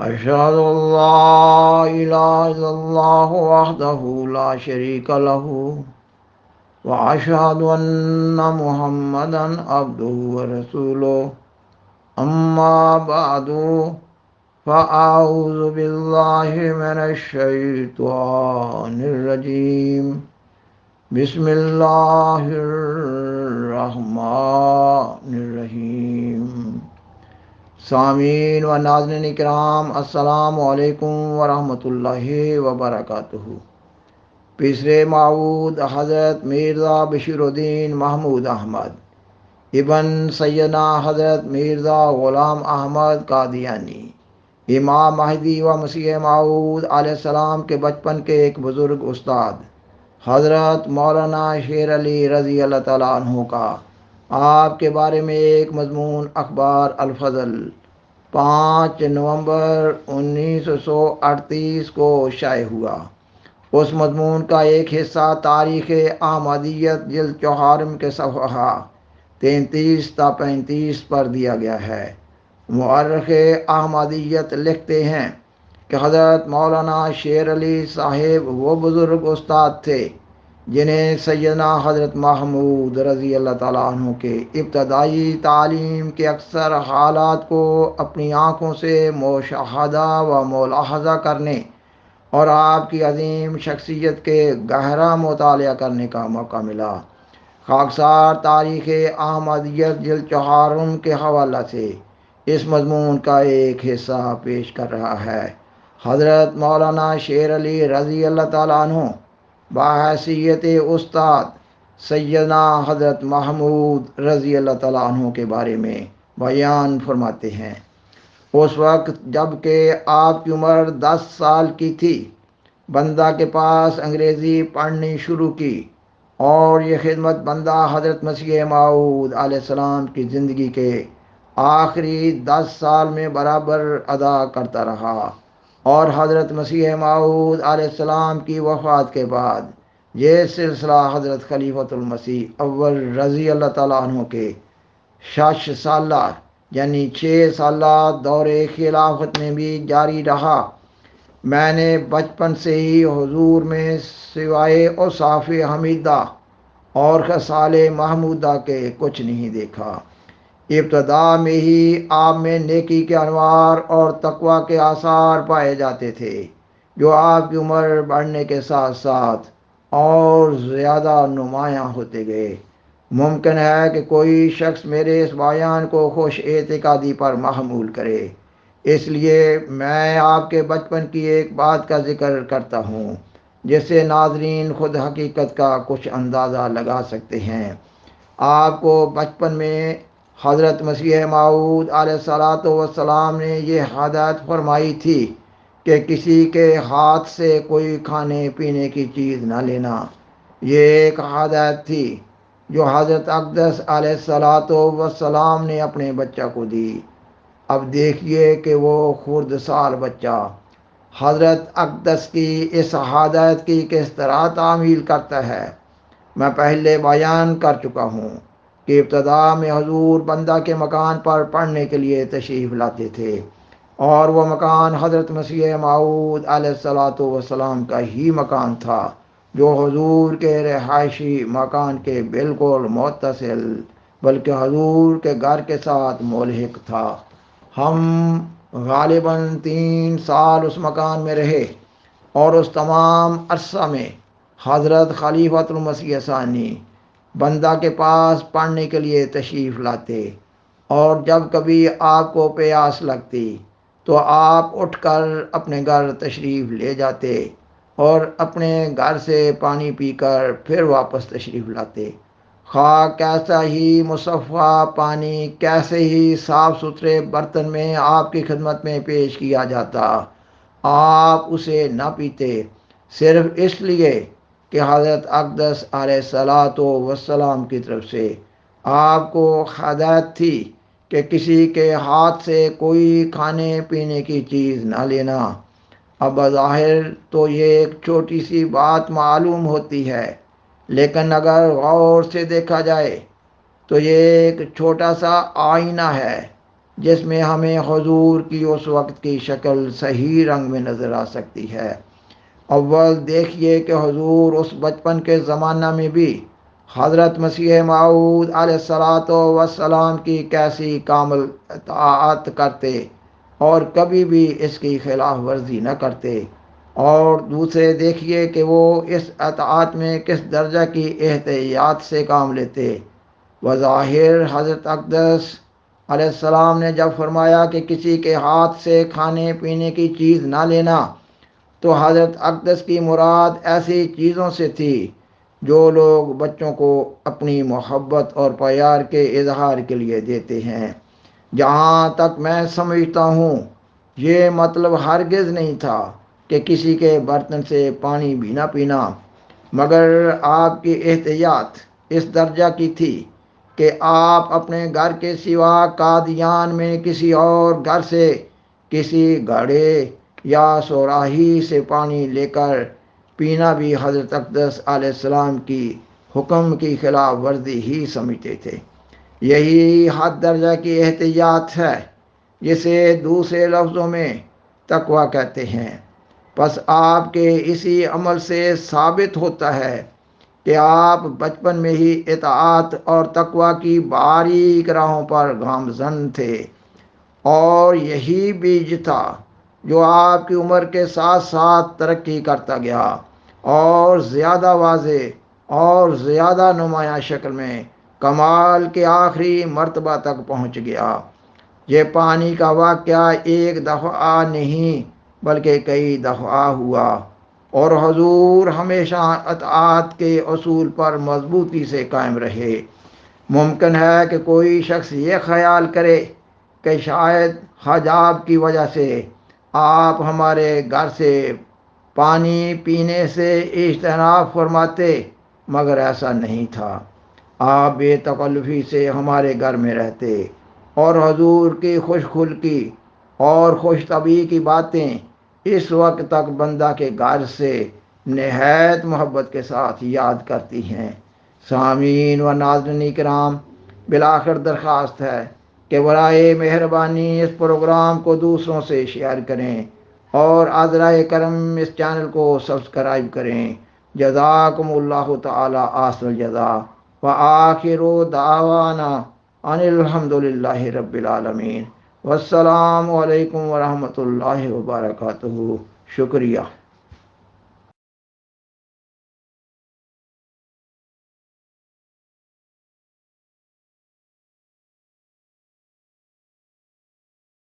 أشهد أن لا إله إلا الله وحده لا شريك له وأشهد أن محمدا عبده ورسوله أما بعد فأعوذ بالله من الشيطان الرجيم بسم الله الرحمن الرحيم سامعین و ناظرین کرام، السلام علیکم ورحمۃ اللہ وبرکاتہ۔ پیسرے معود حضرت مرزا بشیر الدین محمود احمد ابن سیدنا حضرت مرزا غلام احمد قادیانی، امام مہدی و مسیح موعود علیہ السلام کے بچپن کے ایک بزرگ استاد حضرت مولانا شیر علی رضی اللہ تعالیٰ عنہ کا آپ کے بارے میں ایک مضمون اخبار الفضل 5 نومبر 1938 کو شائع ہوا۔ اس مضمون کا ایک حصہ تاریخ احمدیت جلد 4 کے صفحہ 33 تا 35 پر دیا گیا ہے۔ مورخ احمدیت لکھتے ہیں کہ حضرت مولانا شیر علی صاحب وہ بزرگ استاد تھے جنہیں سیدنا حضرت محمود رضی اللہ تعالیٰ عنہ کے ابتدائی تعلیم کے اکثر حالات کو اپنی آنکھوں سے مشاہدہ و ملاحظہ کرنے اور آپ کی عظیم شخصیت کے گہرا مطالعہ کرنے کا موقع ملا۔ خاکسار تاریخ احمدیت جلد 4 کے حوالہ سے اس مضمون کا ایک حصہ پیش کر رہا ہے۔ حضرت مولانا شیر علی رضی اللہ تعالیٰ عنہ بحیثیت استاد سیدنا حضرت محمود رضی اللہ تعالیٰ عنہ کے بارے میں بیان فرماتے ہیں۔ اس وقت جب کہ آپ کی عمر 10 سال کی تھی، بندہ کے پاس انگریزی پڑھنی شروع کی اور یہ خدمت بندہ حضرت مسیح موعود علیہ السلام کی زندگی کے آخری 10 سال میں برابر ادا کرتا رہا، اور حضرت مسیح موعود علیہ السلام کی وفات کے بعد یہ سلسلہ حضرت خلیفۃ المسیح اول رضی اللہ تعالیٰ عنہ کے 6 سالہ یعنی 6 سالہ دور خلافت میں بھی جاری رہا۔ میں نے بچپن سے ہی حضور میں سوائے اوصاف حمیدہ اور خصال محمودہ کے کچھ نہیں دیکھا۔ ابتدا میں ہی آپ میں نیکی کے انوار اور تقوی کے آثار پائے جاتے تھے، جو آپ کی عمر بڑھنے کے ساتھ ساتھ اور زیادہ نمایاں ہوتے گئے۔ ممکن ہے کہ کوئی شخص میرے اس بیان کو خوش اعتقادی پر محمول کرے، اس لیے میں آپ کے بچپن کی ایک بات کا ذکر کرتا ہوں جس سے ناظرین خود حقیقت کا کچھ اندازہ لگا سکتے ہیں۔ آپ کو بچپن میں حضرت مسیح موعود علیہ الصلاۃ والسلام نے یہ ہدایت فرمائی تھی کہ کسی کے ہاتھ سے کوئی کھانے پینے کی چیز نہ لینا۔ یہ ایک ہدایت تھی جو حضرت اقدس علیہ الصلاۃ والسلام نے اپنے بچہ کو دی۔ اب دیکھیے کہ وہ خرد سال بچہ حضرت اقدس کی اس ہدایت کی کس طرح تعمیل کرتا ہے۔ میں پہلے بیان کر چکا ہوں کہ ابتدا میں حضور بندہ کے مکان پر پڑھنے کے لیے تشریف لاتے تھے، اور وہ مکان حضرت مسیح موعود علیہ الصلاۃ والسلام کا ہی مکان تھا، جو حضور کے رہائشی مکان کے بالکل متصل بلکہ حضور کے گھر کے ساتھ ملحق تھا۔ ہم غالباً 3 سال اس مکان میں رہے، اور اس تمام عرصہ میں حضرت خلیفۃ المسیح ثانی بندہ کے پاس پڑھنے کے لیے تشریف لاتے، اور جب کبھی آپ کو پیاس لگتی تو آپ اٹھ کر اپنے گھر تشریف لے جاتے اور اپنے گھر سے پانی پی کر پھر واپس تشریف لاتے۔ خواہ کیسا ہی مصفیٰ پانی کیسے ہی صاف ستھرے برتن میں آپ کی خدمت میں پیش کیا جاتا، آپ اسے نہ پیتے، صرف اس لیے کہ حضرت اقدس علیہ الصلاۃ والسلام کی طرف سے آپ کو ہدایت تھی کہ کسی کے ہاتھ سے کوئی کھانے پینے کی چیز نہ لینا۔ اب بظاہر تو یہ ایک چھوٹی سی بات معلوم ہوتی ہے، لیکن اگر غور سے دیکھا جائے تو یہ ایک چھوٹا سا آئینہ ہے جس میں ہمیں حضور کی اس وقت کی شکل صحیح رنگ میں نظر آ سکتی ہے۔ اول دیکھیے کہ حضور اس بچپن کے زمانہ میں بھی حضرت مسیح موعود علیہ الصلاۃ والسلام کی کیسی کامل اطاعت کرتے اور کبھی بھی اس کی خلاف ورزی نہ کرتے، اور دوسرے دیکھیے کہ وہ اس اطاعت میں کس درجہ کی احتیاط سے کام لیتے۔ بظاہر حضرت اقدس علیہ السلام نے جب فرمایا کہ کسی کے ہاتھ سے کھانے پینے کی چیز نہ لینا، تو حضرت اقدس کی مراد ایسی چیزوں سے تھی جو لوگ بچوں کو اپنی محبت اور پیار کے اظہار کے لیے دیتے ہیں۔ جہاں تک میں سمجھتا ہوں، یہ مطلب ہرگز نہیں تھا کہ کسی کے برتن سے پانی بھی نہ پینا، مگر آپ کی احتیاط اس درجہ کی تھی کہ آپ اپنے گھر کے سوا قادیان میں کسی اور گھر سے کسی گھڑے یا صراحی سے پانی لے کر پینا بھی حضرت اقدس علیہ السلام کی حکم کی خلاف ورزی ہی سمجھتے تھے۔ یہی حد درجہ کی احتیاط ہے جسے دوسرے لفظوں میں تقویٰ کہتے ہیں۔ پس آپ کے اسی عمل سے ثابت ہوتا ہے کہ آپ بچپن میں ہی اطاعت اور تقویٰ کی باریک راہوں پر گامزن تھے، اور یہی بیج تھا جو آپ کی عمر کے ساتھ ساتھ ترقی کرتا گیا اور زیادہ واضح اور زیادہ نمایاں شکل میں کمال کے آخری مرتبہ تک پہنچ گیا۔ یہ پانی کا واقعہ ایک دفعہ نہیں بلکہ کئی دفعہ ہوا، اور حضور ہمیشہ اطاعت کے اصول پر مضبوطی سے قائم رہے۔ ممکن ہے کہ کوئی شخص یہ خیال کرے کہ شاید حجاب کی وجہ سے آپ ہمارے گھر سے پانی پینے سے اجتناب فرماتے، مگر ایسا نہیں تھا۔ آپ بے تکلفی سے ہمارے گھر میں رہتے، اور حضور کی خوش خلقی اور خوش طبعی کی باتیں اس وقت تک بندہ کے گھر سے نہایت محبت کے ساتھ یاد کرتی ہیں۔ سامعین و ناظرین کرام، بالآخر درخواست ہے کہ برائے مہربانی اس پروگرام کو دوسروں سے شیئر کریں اور عذرائے کرم اس چینل کو سبسکرائب کریں۔ جزاکم اللہ تعالی احسن الجزا، وآخر دعوانا ان الحمد للہ رب العالمین، والسلام علیکم ورحمۃ اللہ وبرکاتہ۔ شکریہ۔